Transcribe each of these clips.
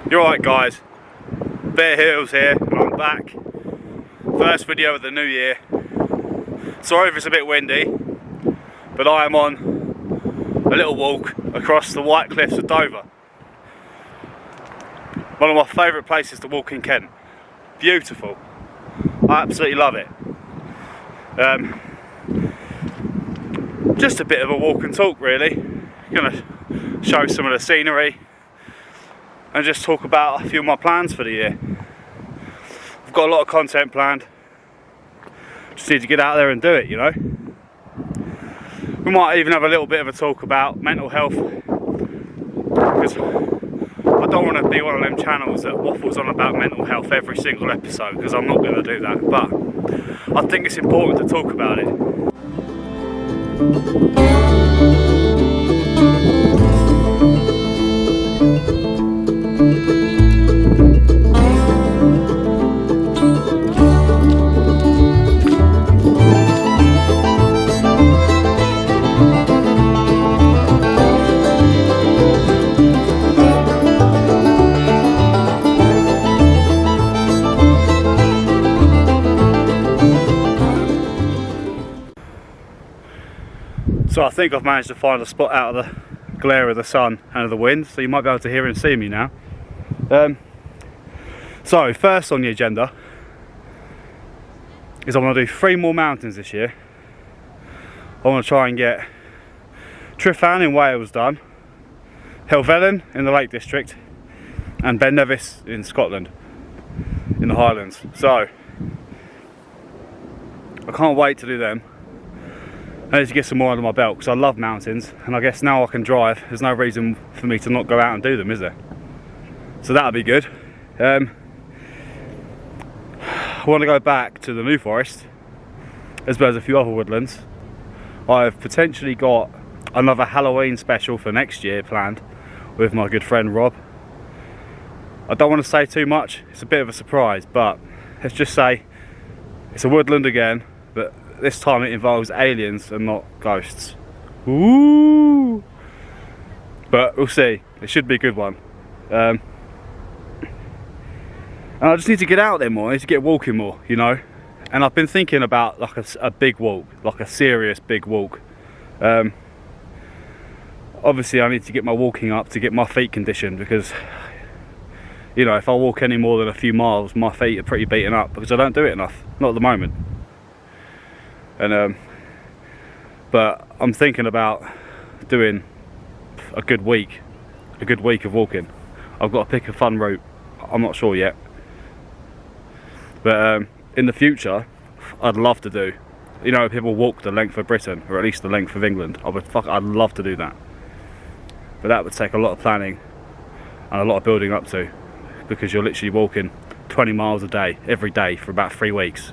You're right guys, Bear Hills here and I'm back. First video of the new year. Sorry if it's a bit windy, but I am on a little walk across the White Cliffs of Dover. One of my favourite places to walk in Kent. Beautiful. I absolutely love it. Just a bit of a walk and talk really. Gonna show some of the scenery and just talk about a few of my plans for the year. I've got a lot of content planned. Just need to get out there and do it, you know. We might even have a little bit of a talk about mental health, because I don't want to be one of them channels that waffles on about mental health every single episode, because I'm not going to do that, but I think it's important to talk about it. So I think I've managed to find a spot out of the glare of the sun and of the wind, so you might be able to hear and see me now. So first on the agenda is I want to do 3 more mountains this year. I want to try and get Tryfan in Wales done, Helvellyn in the Lake District, and Ben Nevis in Scotland, in the Highlands. So I can't wait to do them. I need to get some more under my belt because I love mountains, and I guess now I can drive, there's no reason for me to not go out and do them, is there? So that'll be good. I want to go back to the New Forest as well as a few other woodlands. I've potentially got another Halloween special for next year planned with my good friend Rob. I don't want to say too much, it's a bit of a surprise, but let's just say it's a woodland again, but this time it involves aliens and not ghosts. Ooh! But we'll see. It should be a good one. And I just need to get out there more. I need to get walking more, you know. And I've been thinking about like a big walk, like a serious big walk. Obviously I need to get my walking up to get my feet conditioned, because you know, if I walk any more than a few miles, my feet are pretty beaten up because I don't do it enough. Not at the moment. And but I'm thinking about doing a good week of walking. I've got to pick a fun route. I'm not sure yet, but in the future I'd love to do, you know, people walk the length of Britain, or at least the length of England. I'd love to do that, but that would take a lot of planning and a lot of building up to, because you're literally walking 20 miles a day every day for about 3 weeks.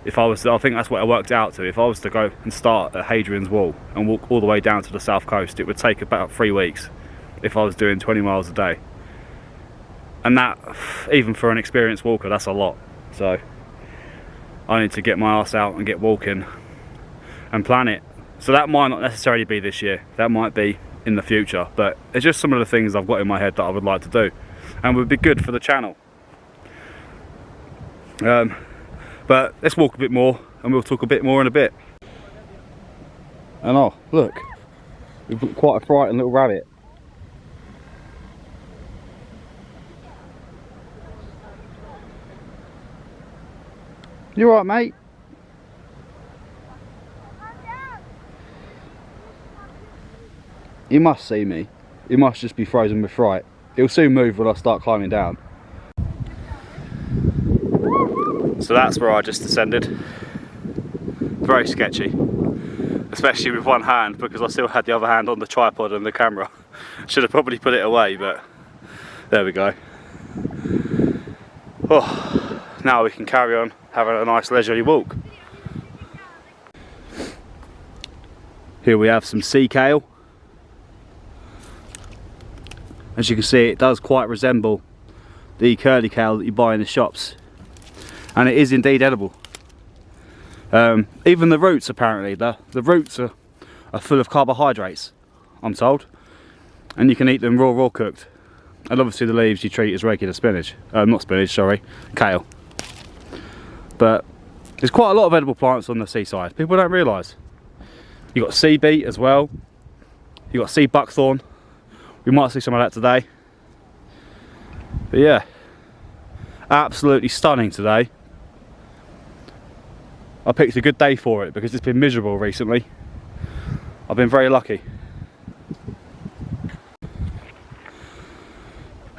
If I was to, I think that's what I worked out to. If I was to go and start at Hadrian's Wall and walk all the way down to the south coast, it would take about 3 weeks if I was doing 20 miles a day. And that, even for an experienced walker, that's a lot. So I need to get my ass out and get walking and plan it. So that might not necessarily be this year, that might be in the future, but it's just some of the things I've got in my head that I would like to do and would be good for the channel. But let's walk a bit more and we'll talk a bit more in a bit. And oh, look, we've got quite a frightened little rabbit. You alright, mate? He must see me. He must just be frozen with fright. He'll soon move when I start climbing down. So that's where I just descended. Very sketchy, especially with one hand, because I still had the other hand on the tripod and the camera. Should have probably put it away, but there we go. Oh, now we can carry on having a nice leisurely walk. Here we have some sea kale. As you can see, it does quite resemble the curly kale that you buy in the shops, and it is indeed edible. Even the roots, apparently, the roots are full of carbohydrates, I'm told, and you can eat them raw cooked. And obviously the leaves you treat as regular spinach, not spinach, sorry, kale. But there's quite a lot of edible plants on the seaside. People don't realise. You've got sea beet as well. You've got sea buckthorn. We might see some of that today. But yeah, absolutely stunning today. I picked a good day for it because it's been miserable recently. I've been very lucky.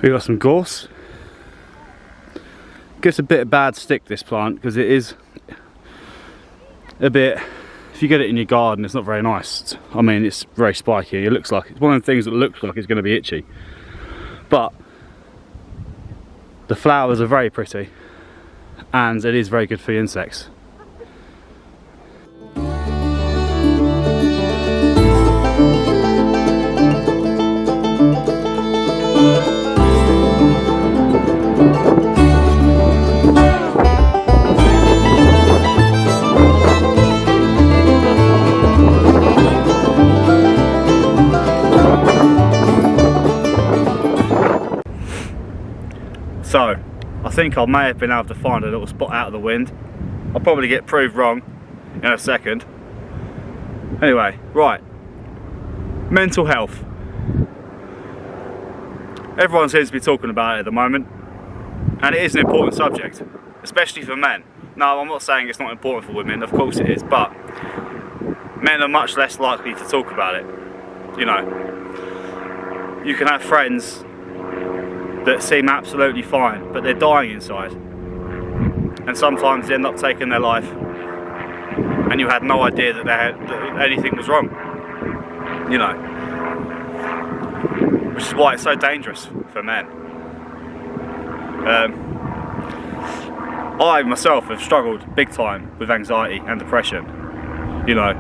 We got some gorse. Gets a bit of bad stick, this plant, because it is a bit, if you get it in your garden, it's not very nice. I mean, it's very spiky. It looks like, it's one of the things that looks like it's going to be itchy. But the flowers are very pretty, and it is very good for insects. So, I think I may have been able to find a little spot out of the wind. I'll probably get proved wrong in a second. Anyway, right. Mental health. Everyone seems to be talking about it at the moment, and it is an important subject, especially for men. No, I'm not saying it's not important for women, of course it is, but men are much less likely to talk about it. You know, you can have friends that seem absolutely fine, but they're dying inside, and sometimes they end up taking their life and you had no idea that anything was wrong, you know, which is why it's so dangerous for men. I myself have struggled big time with anxiety and depression, you know.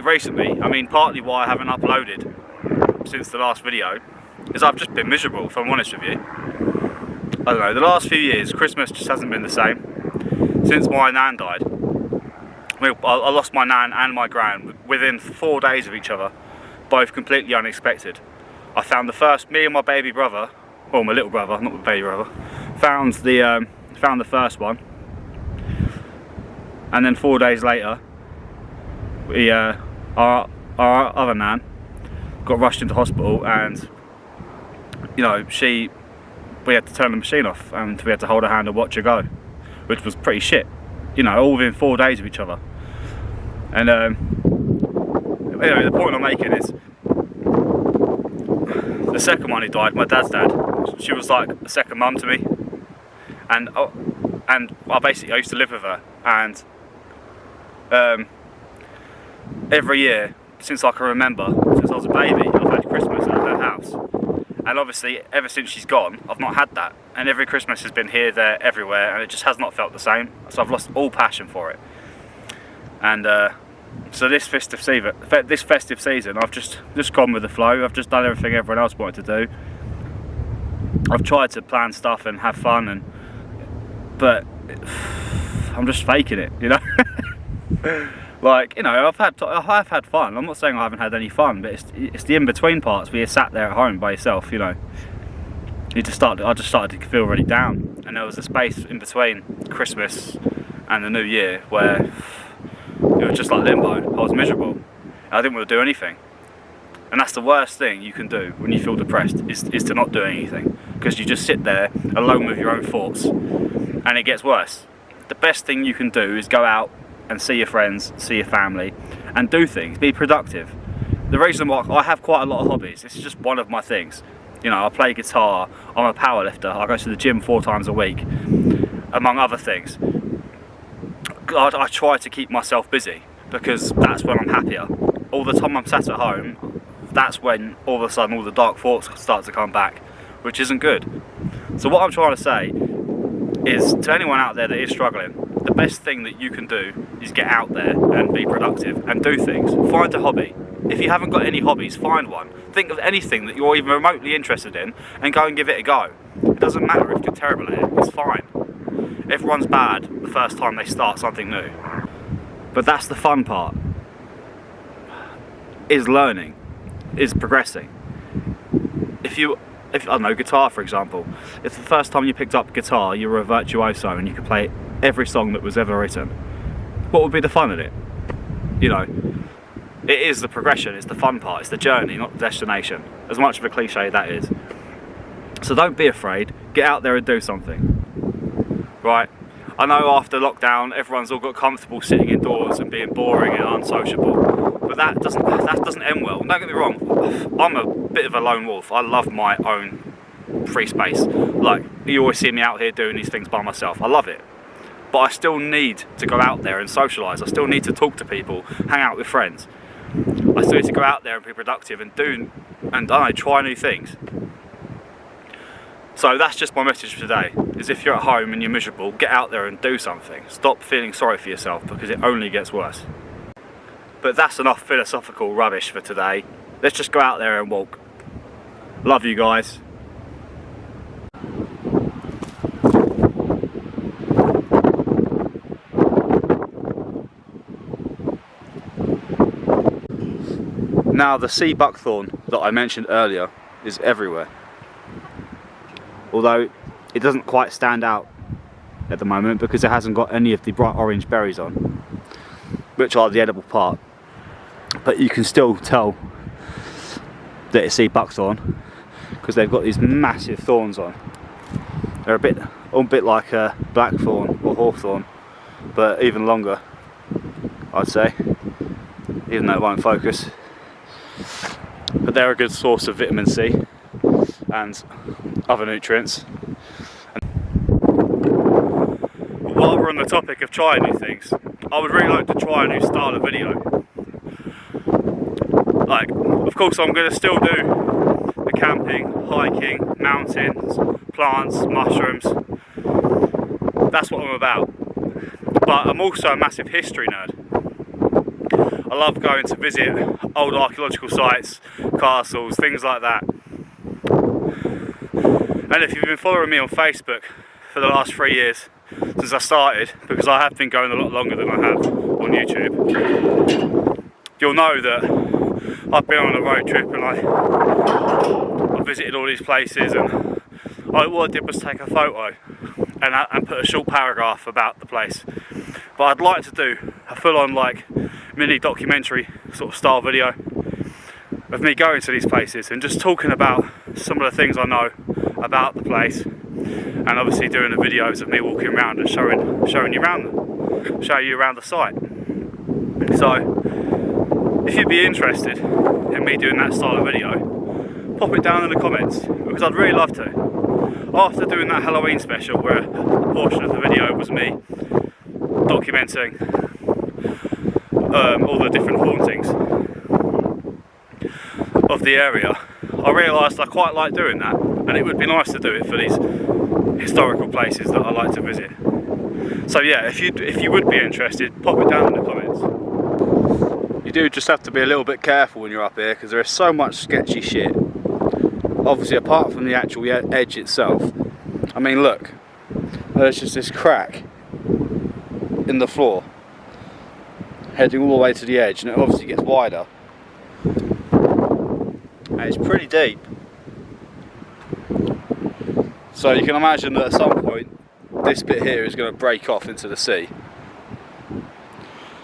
Recently, I mean, partly why I haven't uploaded since the last video is I've just been miserable, if I'm honest with you. I don't know, the last few years, Christmas just hasn't been the same. Since my nan died, I lost my nan and my gran within 4 days of each other, both completely unexpected. I found me and my baby brother, well, my little brother, not my baby brother, found the first one, and then 4 days later, our other nan got rushed into hospital, and you know, we had to turn the machine off and we had to hold her hand and watch her go, which was pretty shit, you know, all within 4 days of each other. And anyway, the point I'm making is, the second one who died, my dad's dad, she was like a second mum to me, and I used to live with her, and every year since I can remember, since I was a baby, I've had Christmas at her house. And obviously, ever since she's gone, I've not had that. And every Christmas has been here, there, everywhere, and it just has not felt the same. So I've lost all passion for it. And so this festive season, I've just gone with the flow. I've just done everything everyone else wanted to do. I've tried to plan stuff and have fun, but I'm just faking it, you know. Like, you know, I have had fun. I'm not saying I haven't had any fun, but it's the in-between parts where you're sat there at home by yourself, you know. I just started to feel really down, and there was a space in between Christmas and the New Year where it was just like limbo. I was miserable. I didn't want to do anything, and that's the worst thing you can do when you feel depressed, is to not do anything, because you just sit there alone with your own thoughts, and it gets worse. The best thing you can do is go out and see your friends, see your family, and do things, be productive. The reason why I have quite a lot of hobbies, this is just one of my things. You know, I play guitar, I'm a powerlifter, I go to the gym 4 times a week, among other things. I try to keep myself busy, because that's when I'm happier. All the time I'm sat at home, that's when all of a sudden all the dark thoughts start to come back, which isn't good. So what I'm trying to say is, to anyone out there that is struggling, the best thing that you can do is get out there and be productive and do things. Find a hobby. If you haven't got any hobbies, find one. Think of anything that you're even remotely interested in and go and give it a go. It doesn't matter if you're terrible at it, it's fine. Everyone's bad the first time they start something new. But that's the fun part, is learning, is progressing. If I don't know, guitar for example, if the first time you picked up guitar you were a virtuoso and you could play every song that was ever written, what would be the fun in it? You know, it is the progression, it's the fun part, it's the journey, not the destination, as much of a cliche that is. So don't be afraid, get out there and do something, right? I know after lockdown everyone's all got comfortable sitting indoors and being boring and unsociable, but that doesn't end well. Don't get me wrong, I'm a bit of a lone wolf. I love my own free space. Like, you always see me out here doing these things by myself. I love it. But I still need to go out there and socialise. I still need to talk to people, hang out with friends. I still need to go out there and be productive and try new things. So that's just my message for today, is if you're at home and you're miserable, get out there and do something. Stop feeling sorry for yourself, because it only gets worse. But that's enough philosophical rubbish for today. Let's just go out there and walk. Love you guys. Now the sea buckthorn that I mentioned earlier is everywhere. Although it doesn't quite stand out at the moment because it hasn't got any of the bright orange berries on, which are the edible part. But you can still tell that it's sea buckthorn because they've got these massive thorns on. They're a bit like a blackthorn or hawthorn, but even longer, I'd say, even though it won't focus. But they're a good source of vitamin C and other nutrients. While we're on the topic of trying new things, I would really like to try a new style of video. Like, of course I'm going to still do the camping, hiking, mountains, plants, mushrooms. That's what I'm about. But I'm also a massive history nerd. I love going to visit old archaeological sites, castles, things like that. And if you've been following me on Facebook for the last 3 years, since I started, because I have been going a lot longer than I have on YouTube, you'll know that I've been on a road trip and I visited all these places, and what I did was take a photo and put a short paragraph about the place. But I'd like to do a full-on like mini documentary sort of style video of me going to these places and just talking about some of the things I know about the place, and obviously doing the videos of me walking around and showing you around the site. So if you'd be interested in me doing that style of video, pop it down in the comments, because I'd really love to. After doing that Halloween special where a portion of the video was me documenting all the different hauntings of the area, I realised I quite like doing that, and it would be nice to do it for these historical places that I like to visit. So yeah, if you would be interested, pop it down in the comments. You do just have to be a little bit careful when you're up here, because there is so much sketchy shit. Obviously, apart from the actual edge itself. I mean, look, there's just this crack in the floor heading all the way to the edge, and it obviously gets wider, and it's pretty deep. So you can imagine that at some point this bit here is going to break off into the sea.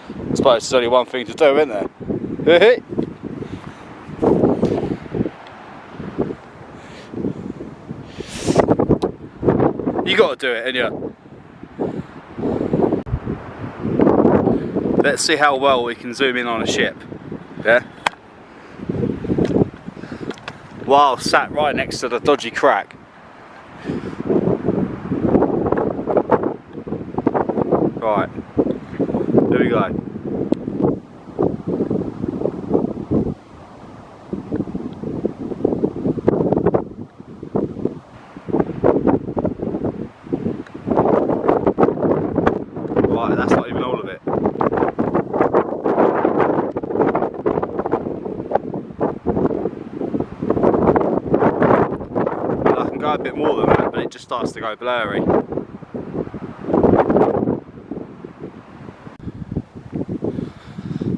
I suppose there's only one thing to do, isn't there? You got to do it, innit? Let's see how well we can zoom in on a ship. Yeah. While sat right next to the dodgy crack. Right. Here we go. go a bit more than that, but it just starts to go blurry.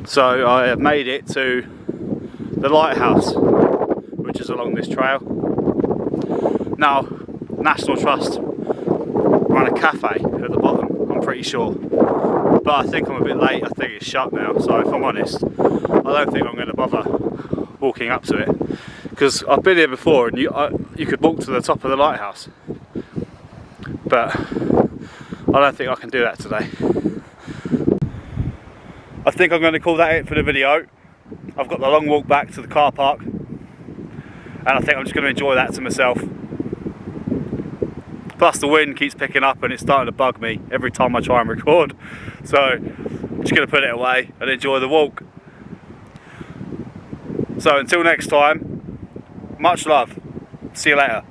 So I have made it to the lighthouse, which is along this trail. Now, National Trust run a cafe at the bottom, I'm pretty sure. But I think I'm a bit late, I think it's shut now, so if I'm honest, I don't think I'm going to bother walking up to it. Because I've been here before and you could walk to the top of the lighthouse. But I don't think I can do that today. I think I'm going to call that it for the video. I've got the long walk back to the car park, and I think I'm just going to enjoy that to myself. Plus the wind keeps picking up and it's starting to bug me every time I try and record. So I'm just going to put it away and enjoy the walk. So until next time, much love. See you later.